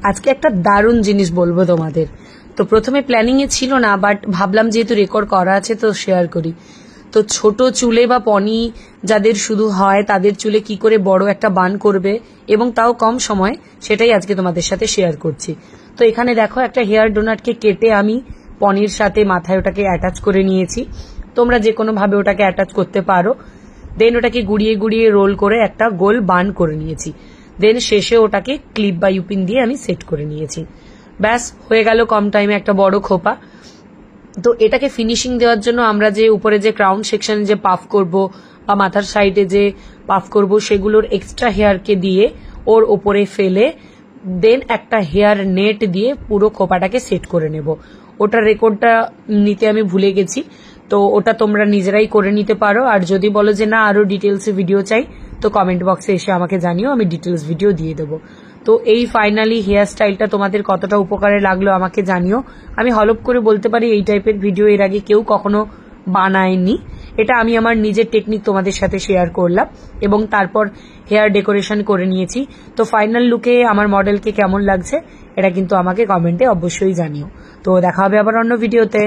আজকে একটা দারুণ জিনিস বলবো তোমাদের। তো প্রথমে প্ল্যানিং এ ছিল না, বাট ভাবলাম যেহেতু রেকর্ড করা আছে তো শেয়ার করি। তো ছোট চুলে বা পনি যাদের শুধু হয় তাদের চুলে কি করে বড় একটা বান করবে এবং তাও কম সময়, সেটাই আজকে তোমাদের সাথে শেয়ার করছি। তো এখানে দেখো একটা হেয়ার ডোনাটকে কেটে আমি পনির সাথে মাথায় ওটাকে অ্যাটাচ করে নিয়েছি। তোমরা যে কোনো ভাবে ওটাকে অ্যাটাচ করতে পারো। দেন ওটাকে গুড়িয়ে গুড়িয়ে রোল করে একটা গোল বান করে নিয়েছি। দেন শেষে ওটাকে ক্লিপ বা ইউপিন দিয়ে আমি সেট করে নিয়েছি। ব্যাস হয়ে গেল কম টাইমে একটা বড় খোপা। তো এটাকে ফিনিশিং দেওয়ার জন্য আমরা যে উপরে যে ক্রাউন সেকশনে যে পাফ করব বা মাথার সাইডে যে পাফ করব সেগুলোর এক্সট্রা হেয়ারকে দিয়ে ওর ওপরে ফেলে দেন একটা হেয়ার নেট দিয়ে পুরো খোপাটাকে সেট করে নেব। ওটার রেকর্ডটা নিতে আমি ভুলে গেছি, তো ওটা তোমরা নিজেরাই করে নিতে পারো। আর যদি বলো যে না আরো ডিটেলসে ভিডিও চাই তো কমেন্ট বক্সে এসে আমাকে জানিও, আমি ডিটেলস ভিডিও দিয়ে দেবো। তো এই ফাইনালি হেয়ার স্টাইলটা তোমাদের কতটা উপকারে লাগলো আমাকে জানিও। আমি হলপ করে বলতে পারি এই টাইপের ভিডিও এর আগে কেউ কখনো বানায়নি। এটা আমি আমার নিজের টেকনিক তোমাদের সাথে শেয়ার করলাম এবং তারপর হেয়ার ডেকোরেশন করে নিয়েছি। তো ফাইনাল লুকে আমার মডেলকে কেমন লাগছে এটা কিন্তু আমাকে কমেন্টে অবশ্যই জানিও। তো দেখা হবে আবার অন্য ভিডিওতে।